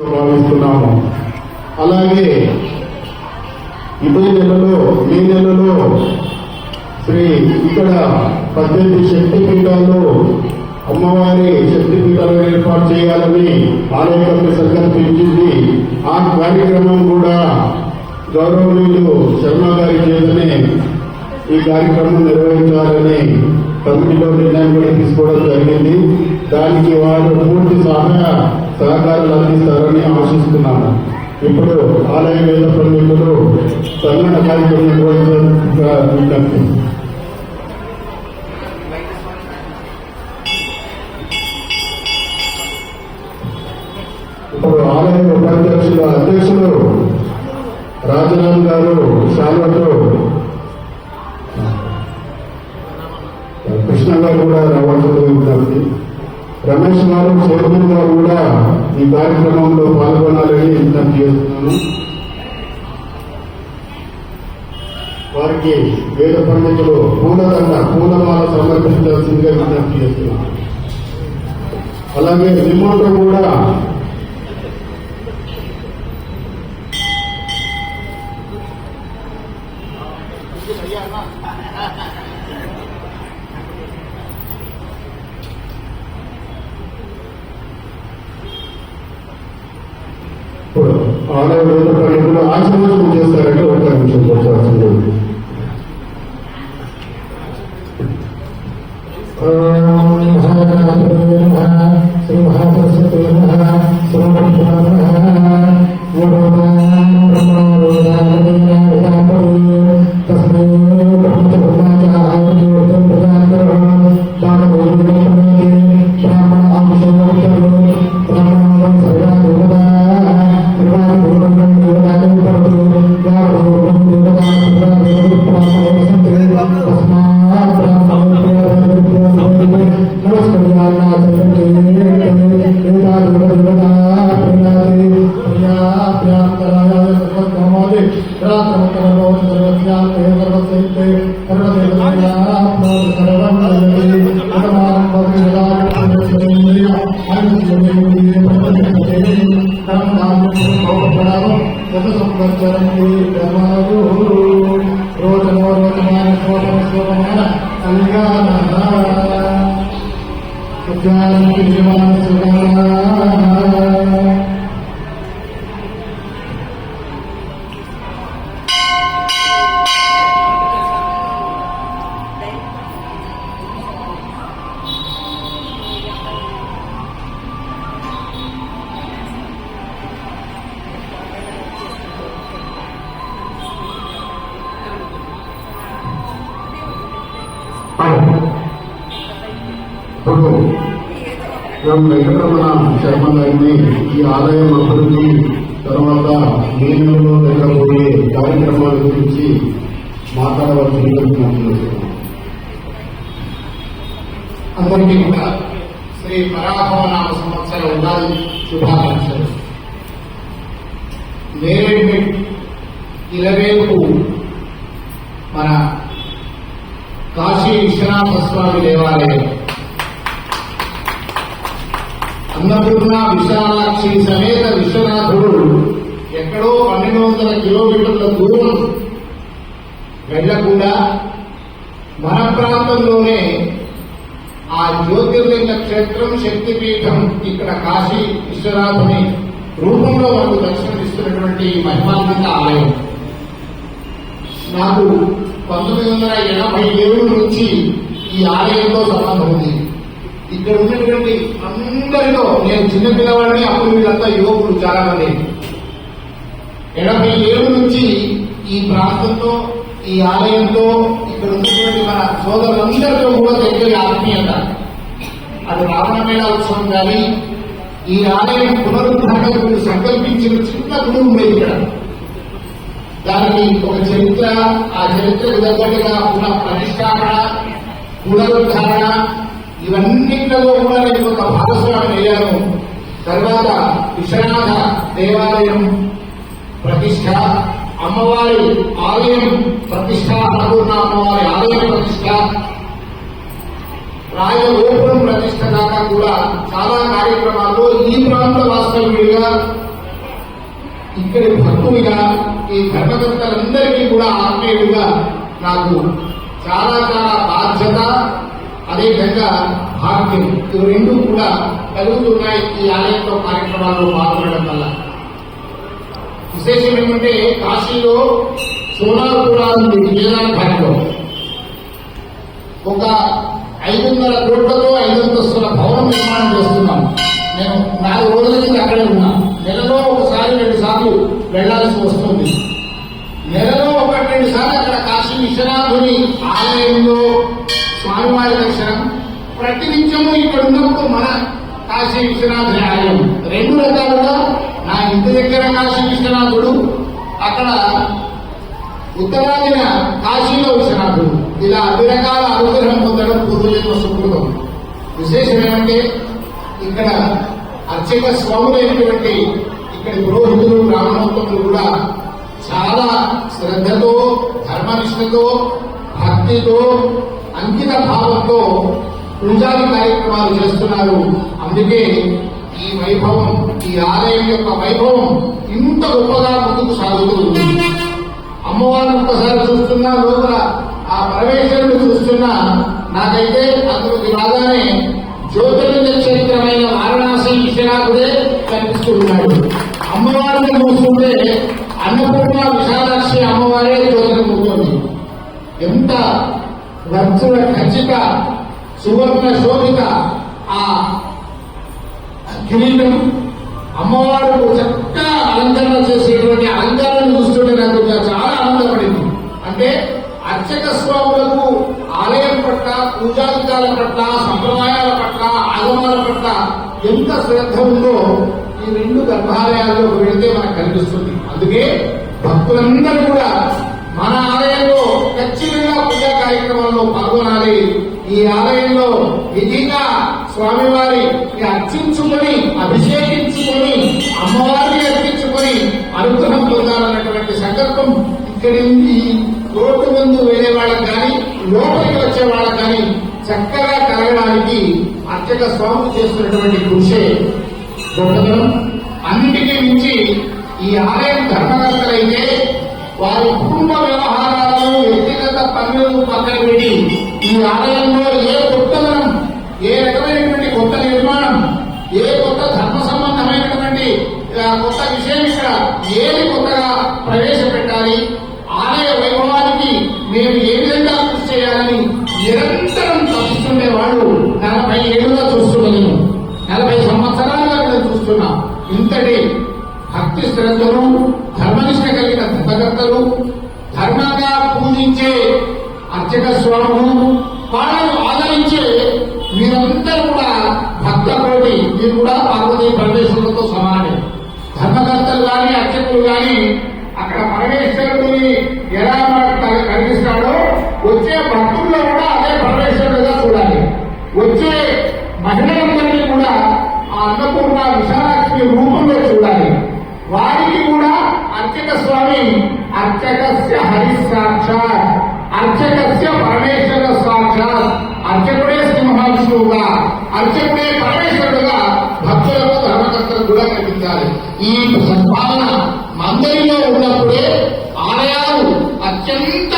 భావిస్తున్నాము. అలాగే ఇదే నెలలో మే నెలలో ఇక్కడ 18 శక్తి పీఠాలు అమ్మవారి శక్తి పీఠాలు ఏర్పాటు చేయాలని ఆలయ కమిటీ సంకల్పించింది. ఆ కార్యక్రమం కూడా గౌరవనీయులు శర్మ గారి చేతనే ఈ కార్యక్రమం నిర్వహించాలని కమిటీలో నిర్ణయం కూడా తీసుకోవడం జరిగింది. దానికి వారు పూర్తి సహకారాలు అందిస్తారని ఆశిస్తున్నాను. ఇప్పుడు ఆలయ వేద పండితులు సన్మాన కార్యక్రమం నిర్వహించారు. ఇప్పుడు ఆలయ అధ్యక్షులు రాజనాథ్ గారు శాలతో కృష్ణ గారు కూడా రావాల్సి ఉంటుంది. రమేష్ గారు చైర్మన్ గారు కూడా ఈ కార్యక్రమంలో పాల్గొనాలని విజ్ఞప్తి చేస్తున్నాను. వారికి వేద పండితులు పూలమాల సమర్పించాల్సిందిగా విజ్ఞప్తి చేస్తున్నాను. అలాగే రిమోట్ కూడా ఆలయ వేద పండితులు ఆశీర్వచనం చేస్తారంటే ఒక నిమిషం కూర్చోవాల్సింది. వెంకటరమణ శర్మ గారిని ఈ ఆలయం అభివృద్ధి తర్వాత మేలులో జరగబోయే కార్యక్రమాల గురించి మాట్లాడవలసిందిగా విజ్ఞప్తి. అందరికీ కూడా శ్రీ పరాభవనామ సంవత్సర ఉగాది శుభాకాంక్షలు. నేరేడు 20కు మన కాశీ విశ్వనాథ స్వామి దేవాలయం అన్నపూర్ణ విశాలాక్షి సమేత విశ్వనాథుడు ఎక్కడో 1200 కిలోమీటర్ల దూరం వెళ్లకుండా మన ప్రాంతంలోనే ఆ జ్యోతిర్లింగ క్షేత్రం శక్తిపీఠం ఇక్కడ కాశీ విశ్వనాథుని రూపంలో మనకు దర్శనమిస్తున్నటువంటి మహిమాన్విత ఆలయం. నాకు 1987 నుంచి ఈ ఆలయంతో సంబంధం ఉంది. ఇక్కడ ఉన్నటువంటి అందరిలో నేను చిన్నపిల్లవాడిని, అప్పుడు వీళ్ళంతా యువకులు చాలా మంది. 87 నుంచి ఈ ప్రాంతంతో ఈ ఆలయంతో ఇక్కడ ఉన్నటువంటి మన సోదరులందరితో కూడా దగ్గర ఆత్మీయత. అది రావణ మేళా ఉత్సవం కానీ ఈ ఆలయం పునరుద్ధరణకు సంకల్పించిన చిన్న గుడి ఉండేది ఇక్కడ. దానికి ఒక చరిత్ర, ఆ చరిత్రకు తగ్గట్టుగా పునః ప్రతిష్టాపన, పునరుద్ధరణ ఇవన్నింటిలో కూడా నేను ఒక భాగస్వామి అయ్యాను. తర్వాత విశ్వనాథ దేవాలయం ప్రతిష్ట, అమ్మవారి ఆలయం ప్రతిష్ట, అన్నపూర్ణ అమ్మవారి ఆలయం ప్రతిష్ట, రాజగోపురం ప్రతిష్ట దాకా కూడా చాలా కార్యక్రమాల్లో ఈ ప్రాంత వాస్తవ్యుడిగా ఇక్కడి భక్తుడిగా ఈ ధర్మకర్తలందరికీ కూడా ఆత్మీయుడిగా నాకు చాలా చాలా బాధ్యత, అదేవిధంగా భాగ్యం, ఇవి రెండు కూడా కలుగుతున్నాయి ఈ ఆలయంలో కార్యక్రమాల్లో పాల్గొనడం వల్ల. విశేషం ఏమంటే కాశీలో సోనార్పురా ఉంది, కేదార్ ఘాట్లో ఒక 500 కోట్లతో 5 అంతస్తుల భవనం నిర్మాణం చేస్తున్నాం. నేను 4 రోజుల నుంచి అక్కడే ఉన్నా. నెలలో ఒకసారి 2 సార్లు వెళ్లాల్సి వస్తుంది. నెలలో 1-2 సార్లు అక్కడ కాశీ విశ్వనాథుని ఆలయంలో స్వామివారి దర్శనం, ప్రతినిత్యము ఇక్కడ ఉన్నప్పుడు మన కాశీ విశ్వనాథుని ఆలయం. 2 రకాలుగా నా ఇంటి దగ్గర కాశీ విశ్వనాథుడు, అక్కడ ఉత్తరాదిన కాశీలో విశ్వనాథుడు, ఇలా అన్ని రకాల అనుగ్రహం పొందడం పూర్వజన్మ సుకృతం. విశేషం ఏమంటే ఇక్కడ అర్చక స్వాములైనటువంటి ఇక్కడి పురోహితులు బ్రాహ్మణోత్తములు కూడా చాలా శ్రద్ధతో, ధర్మనిష్టతో, భక్తితో, అంకిత భావంతో పూజాది కార్యక్రమాలు చేస్తున్నారు. అందుకే ఈ వైభవం, ఈ ఆలయం యొక్క వైభవం ఇంత గొప్పగా ముందుకు సాగుతూ ఉంది. అమ్మవారిని ఒక్కసారి చూస్తున్నా, లోపల ఆ పరమేశ్వరుడు చూస్తున్నా, నాకైతే అందులోకి రాగానే జ్యోతిర్లింగ క్షేత్రమైన వారణాసి విశ్వనాథుడే కనిపిస్తూ ఉన్నాడు. అమ్మవారిని చూస్తుంటే అన్నపూర్ణ విశాలాక్షి అమ్మవారే జ్యోతిర్లింగుతుంది. ఎంత వర్చుల ఖచ్చిత సువర్ణ శోభిత ఆ కిరీటం, అమ్మవారు చక్కగా అలంకరణ చేసేటువంటి అలంకరణ చూస్తుంటే నాకు చాలా ఆనందపడింది. అంటే అర్చక స్వాములకు ఆలయం పట్ల, పూజాధికాల పట్ల, సంప్రదాయాల పట్ల, ఆగమాల పట్ల ఎంత శ్రద్ధ ఉందో ఈ 2 గర్భాలయాల్లోకి వెళితే మనకు కనిపిస్తుంది. అందుకే భక్తులందరూ కూడా మన ఆలయంలో ఖచ్చితంగా పూజా కార్యక్రమంలో పాల్గొనాలి. ఈ ఆలయంలో విధిగా స్వామివారిని అర్చించుకొని, అభిషేకించుకొని, అమ్మవారిని అర్పించుకొని అనుగ్రహం పొందాలన్నటువంటి సంకల్పం ఇక్కడి నుంచి రోడ్డు ముందు వెళ్లే వాళ్ళకి కానీ, లోపలికి వచ్చే వాళ్ళకి కానీ చక్కగా కలగడానికి అర్చక స్వామి చేస్తున్నటువంటి కృషే గొప్పతనం. అన్నిటికీ మించి ఈ ఆలయం ధర్మకర్తలైతే వారి కుటుంబ వ్యవహారాలను, వ్యక్తిగత పనులను పక్కన పెట్టి ఈ ఆలయంలో ఏ కొత్తదనం, ఏ రకమైనటువంటి కొత్త నిర్మాణం, ఏ కొత్త ధర్మ సంబంధమైనటువంటి కొత్త విషయం ఇక్కడ ఏది కొత్తగా ప్రవేశపెట్టాలి, ఆలయ వైభవానికి మేము ఏ విధంగా కృషి చేయాలని నిరంతరం తప్పిస్తుండేవాడు 40 ఏళ్లుగా చూస్తున్నాను. 40 సంవత్సరాలుగా నేను చూస్తున్నా. ఇంతటి భక్తి శ్రద్ధలు, ధర్మనిష్ట కలిగిన ధర్మకర్తలు, ధర్మంగా పూజించే అర్చక స్వాములు, వాళ్ళను ఆదరించే మీరందరూ కూడా భక్త కోటి, మీరు కూడా పార్వతీ పరమేశ్వరులతో సమానమే. ధర్మకర్తలు కానీ, అర్చకులు కానీ అక్కడ పరమేశ్వరుడిని ఎలా మనకు కనిపిస్తాడో వచ్చే భక్తుల్లో కూడా అదే పరమేశ్వరుడుగా చూడాలి. వచ్చే మహిళలందరినీ కూడా ఆ అన్నపూర్ణ విశాలాక్షి రూపంలో చూడాలి. వారికి కూడా అర్చక స్వామి అర్చకస్య హరి సాక్షాత్, అర్చకస్య పరమేశ్వర సాక్షాత్, అర్చకుడే సింహాంశువుగా, అర్చకుడే పరమేశ్వరుడుగా భక్తులకు ధర్మకర్తలు కూడా కనిపించాలి. ఈ సద్భావన మందిరంలో ఉన్నప్పుడే ఆలయాలు అత్యంత